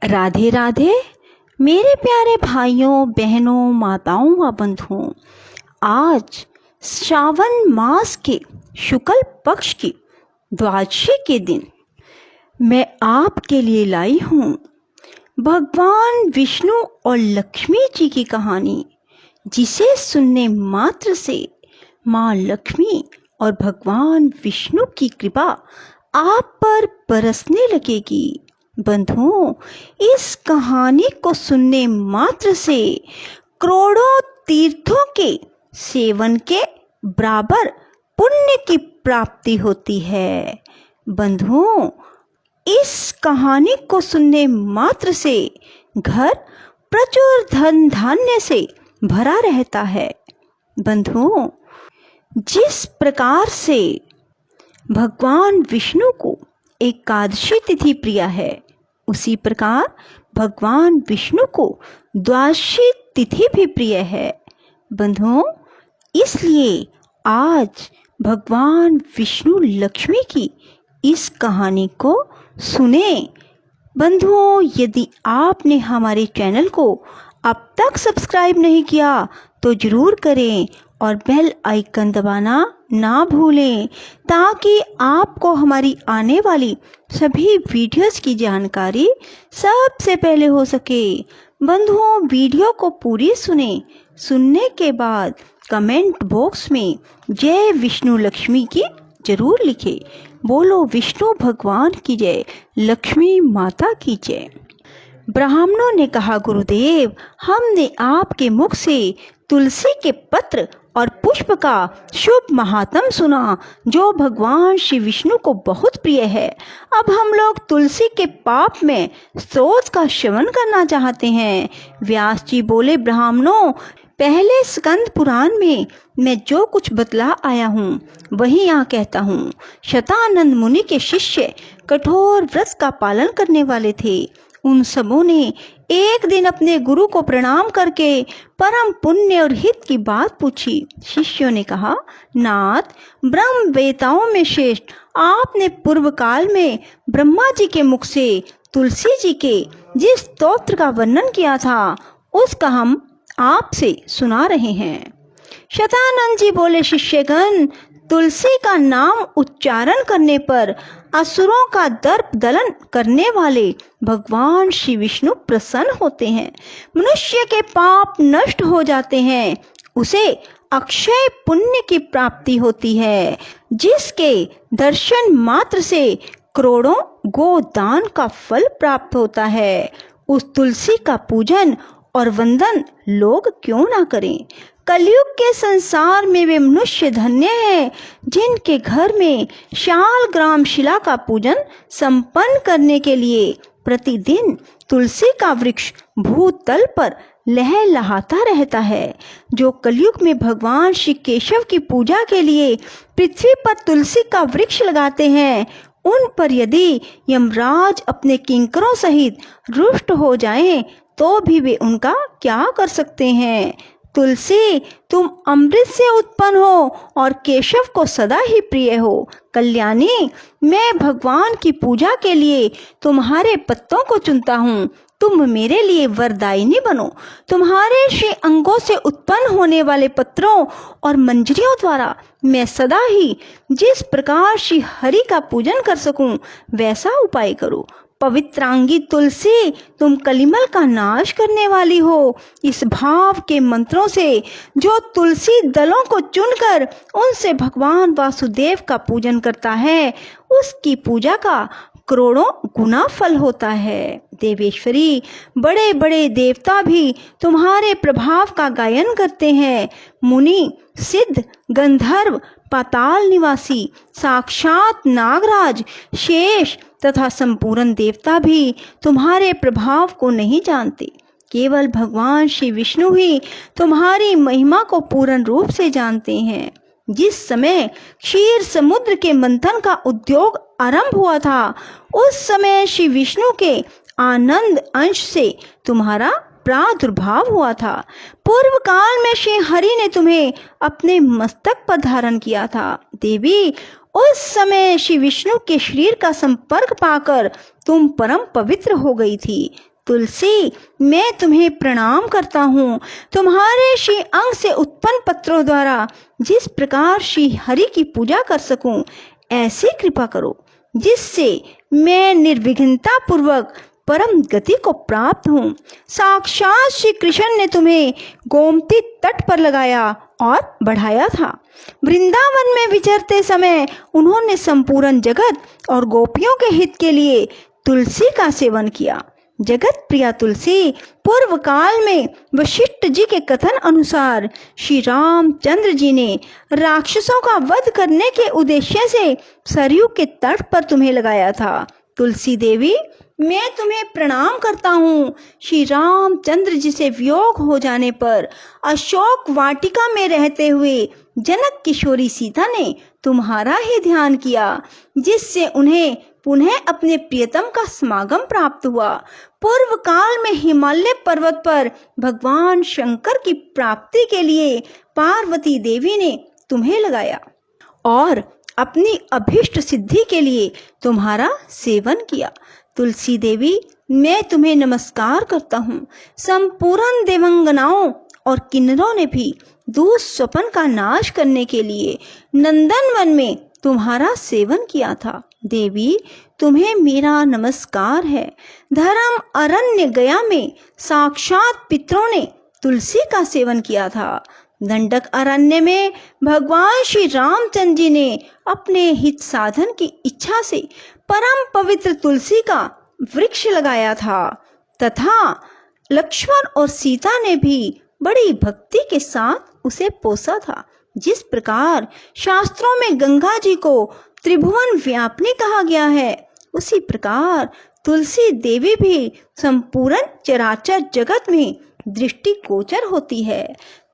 राधे राधे मेरे प्यारे भाइयों बहनों माताओं व बंधुओं। आज श्रावण मास के शुक्ल पक्ष की द्वादशी के दिन मैं आपके लिए लाई हूँ भगवान विष्णु और लक्ष्मी जी की कहानी, जिसे सुनने मात्र से माँ लक्ष्मी और भगवान विष्णु की कृपा आप पर बरसने लगेगी। बंधुओं, इस कहानी को सुनने मात्र से करोड़ों तीर्थों के सेवन के बराबर पुण्य की प्राप्ति होती है। बंधुओं, इस कहानी को सुनने मात्र से घर प्रचुर धन धान्य से भरा रहता है। बंधुओं, जिस प्रकार से भगवान विष्णु को एकादशी तिथि प्रिय है, उसी प्रकार भगवान विष्णु को द्वादशी तिथि भी प्रिय है। बंधुओं, इसलिए आज भगवान विष्णु लक्ष्मी की इस कहानी को सुने। बंधुओं, यदि आपने हमारे चैनल को अब तक सब्सक्राइब नहीं किया तो जरूर करें और बेल आइकन दबाना ना भूलें, ताकि आपको हमारी आने वाली सभी वीडियोस की जानकारी सबसे पहले हो सके। बंधुओं, वीडियो को पूरी सुनने के बाद कमेंट बॉक्स में जय विष्णु लक्ष्मी की जरूर लिखें। बोलो विष्णु भगवान की जय, लक्ष्मी माता की जय। ब्राह्मणों ने कहा, गुरुदेव, हमने आपके मुख से तुलसी के पत्र और पुष्प का शुभ महात्म सुना, जो भगवान श्री विष्णु को बहुत प्रिय है। अब हम लोग तुलसी के पाप में स्तोत्र का श्रवण करना चाहते हैं। व्यास जी बोले, ब्राह्मणों, पहले स्कंद पुराण में मैं जो कुछ बतला आया हूँ वही यहाँ कहता हूँ। शतानंद मुनि के शिष्य कठोर व्रत का पालन करने वाले थे। उन सबों ने एक दिन अपने गुरु को प्रणाम करके परम पुण्य और हित की बात पूछी। शिष्यों ने कहा, नाथ, ब्रह्म वेताओं में श्रेष्ठ आपने पूर्व काल में ब्रह्मा जी के मुख से तुलसी जी के जिस स्तोत्र का वर्णन किया था, उसका हम आपसे सुना रहे हैं। शतानंद जी बोले, शिष्यगण, तुलसी का नाम उच्चारण करने पर असुरों का दर्प दलन करने वाले भगवान श्री विष्णु प्रसन्न होते हैं। मनुष्य के पाप नष्ट हो जाते हैं, उसे अक्षय पुण्य की प्राप्ति होती है, जिसके दर्शन मात्र से करोड़ों गोदान का फल प्राप्त होता है। उस तुलसी का पूजन और वंदन लोग क्यों ना करें। कलयुग के संसार में वे मनुष्य धन्य हैं जिनके घर में शाल ग्राम शिला का पूजन संपन्न करने के लिए प्रतिदिन तुलसी का वृक्ष भूतल पर लहलहाता रहता है। जो कलयुग में भगवान श्री केशव की पूजा के लिए पृथ्वी पर तुलसी का वृक्ष लगाते हैं, उन पर यदि यमराज अपने किंकरों सहित रुष्ट हो जाएं, तो भी वे उनका क्या कर सकते हैं। तुलसी, तुम अमृत से उत्पन्न हो और केशव को सदा ही प्रिय हो। कल्याणी, मैं भगवान की पूजा के लिए तुम्हारे पत्तों को चुनता हूँ। तुम मेरे लिए वरदायिनी बनो। तुम्हारे श्री अंगों से उत्पन्न होने वाले पत्रों और मंजरियों द्वारा मैं सदा ही जिस प्रकार श्री हरि का पूजन कर सकूं, वैसा उपाय करो। पवित्रांगी तुलसी, तुम कलिमल का नाश करने वाली हो। इस भाव के मंत्रों से जो तुलसी दलों को चुनकर उनसे भगवान वासुदेव का पूजन करता है, उसकी पूजा का करोड़ों गुना फल होता है। देवेश्वरी, बड़े बड़े देवता भी तुम्हारे प्रभाव का गायन करते हैं। मुनि, सिद्ध, गंधर्व, पाताल निवासी, साक्षात नागराज, शेष तथा संपूर्ण देवता भी तुम्हारे प्रभाव को नहीं जानते। केवल भगवान श्री विष्णु ही तुम्हारी महिमा को पूर्ण रूप से जानते हैं। जिस समय क्षीर समुद्र के मंथन का उद्योग आरंभ हुआ था, उस समय श्री विष्णु के आनंद अंश से तुम्हारा प्रादुर्भाव हुआ था। पूर्व काल में श्री हरि ने तुम्हें अपने मस्तक पर धारण किया था। देवी, उस समय श्री विष्णु के शरीर का संपर्क पाकर तुम परम पवित्र हो गई थी। तुलसी, मैं तुम्हें प्रणाम करता हूँ। तुम्हारे श्री अंग से उत्पन्न पत्रों द्वारा जिस प्रकार श्री हरि की पूजा कर सकूं, ऐसी कृपा करो जिससे मैं निर्विघ्नता पूर्वक परम गति को प्राप्त हूँ। साक्षात श्री कृष्ण ने तुम्हें गोमती तट पर लगाया और बढ़ाया था। वृंदावन में विचरते समय उन्होंने संपूर्ण जगत और गोपियों के हित के लिए तुलसी का सेवन किया। जगत प्रिया तुलसी पूर्व काल में वशिष्ठ जी के कथन अनुसार श्री रामचंद्र जी ने राक्षसों का वध करने के उद्देश्य से सरयू के तट पर तुम्हें लगाया था। तुलसी देवी, मैं तुम्हें प्रणाम करता हूँ। श्री रामचंद्र जी से वियोग हो जाने पर अशोक वाटिका में रहते हुए जनक किशोरी सीता ने तुम्हारा ही ध्यान किया, जिससे उन्हें पुनः अपने प्रियतम का समागम प्राप्त हुआ। पूर्व काल में हिमालय पर्वत पर भगवान शंकर की प्राप्ति के लिए पार्वती देवी ने तुम्हें लगाया और अपनी अभीष्ट सिद्धि के लिए तुम्हारा सेवन किया। तुलसी देवी, मैं तुम्हें नमस्कार करता हूँ। संपूर्ण देवंगनाओं और किन्नरों ने भी दुःस्वप्न का नाश करने के लिए नंदनवन में तुम्हारा सेवन किया था। देवी, तुम्हें मेरा नमस्कार है। धर्म अरण्य गया में साक्षात पितरों ने तुलसी का सेवन किया था। दंडक अरण्य में भगवान श्री रामचंद्र जी ने अपने हित साधन की इच्छा से परम पवित्र तुलसी का वृक्ष लगाया था तथा लक्ष्मण और सीता ने भी बड़ी भक्ति के साथ उसे पोसा था। जिस प्रकार शास्त्रों में गंगा जी को त्रिभुवन व्यापिनी कहा गया है, उसी प्रकार तुलसी देवी भी संपूर्ण चराचर जगत में दृष्टिगोचर होती है।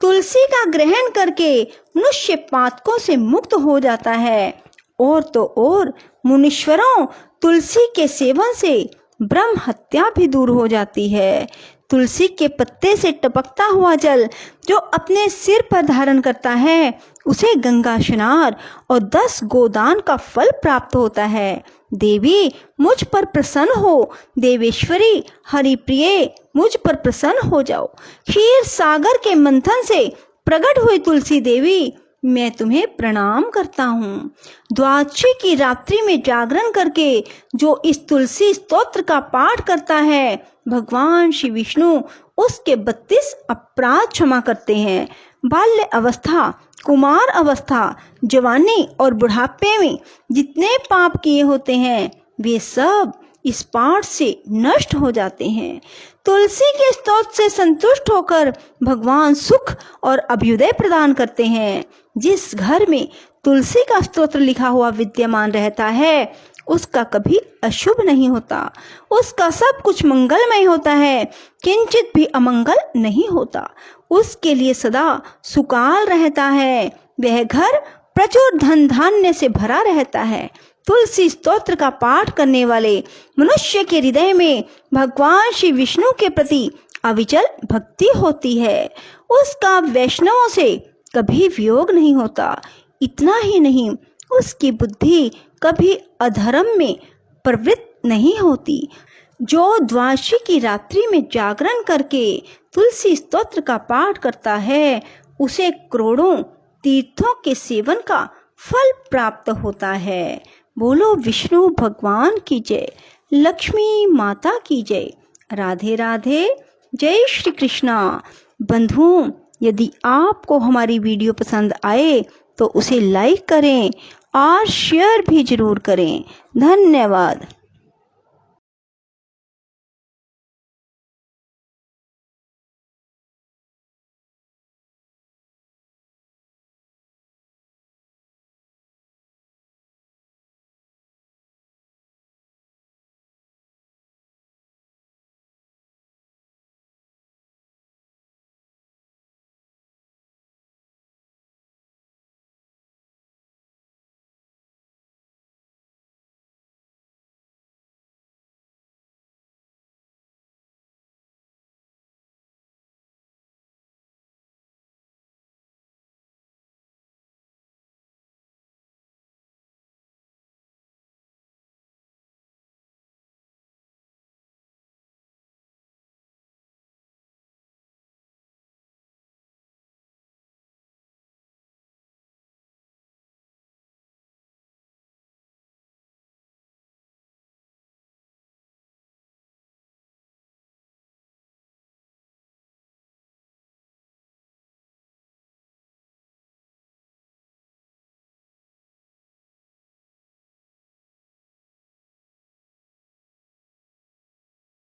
तुलसी का ग्रहण करके मनुष्य पातकों से मुक्त हो जाता है। और तो और मुनीश्वरों, तुलसी के सेवन से ब्रह्म हत्या भी दूर हो जाती है। तुलसी के पत्ते से टपकता हुआ जल जो अपने सिर पर धारण करता है, उसे गंगा स्नान और 10 गोदान का फल प्राप्त होता है। देवी, मुझ पर प्रसन्न हो। देवेश्वरी, हरिप्रिय, मुझ पर प्रसन्न हो जाओ। क्षीर सागर के मंथन से प्रकट हुई तुलसी देवी, मैं तुम्हें प्रणाम करता हूँ। द्वादशी की रात्रि में जागरण करके जो इस तुलसी स्तोत्र का पाठ करता है, भगवान श्री विष्णु उसके 32 अपराध क्षमा करते हैं। बाल्य अवस्था, कुमार अवस्था, जवानी और बुढ़ापे में जितने पाप किए होते हैं, वे सब इस पाठ से नष्ट हो जाते हैं। तुलसी के स्तोत्र से संतुष्ट होकर भगवान सुख और अभ्युदय प्रदान करते हैं। जिस घर में तुलसी का स्तोत्र लिखा हुआ विद्यमान रहता है, उसका कभी अशुभ नहीं होता। उसका सब कुछ मंगलमय होता है, किंचित भी अमंगल नहीं होता। उसके लिए सदा सुकाल रहता है। वह घर प्रचुर धन धान्य से भरा रहता है। तुलसी स्तोत्र का पाठ करने वाले मनुष्य के हृदय में भगवान श्री विष्णु के प्रति अविचल भक्ति होती है। उसका वैष्णवों से कभी वियोग नहीं होता। इतना ही नहीं, उसकी बुद्धि कभी अधर्म में प्रवृत्त नहीं होती। जो द्वादशी की रात्रि में जागरण करके तुलसी स्तोत्र का पाठ करता है, उसे करोड़ों तीर्थों के सेवन का फल प्राप्त होता है। बोलो विष्णु भगवान की जय, लक्ष्मी माता की जय। राधे राधे, जय श्री कृष्णा। बंधुओं, यदि आपको हमारी वीडियो पसंद आए तो उसे लाइक करें और शेयर भी जरूर करें। धन्यवाद।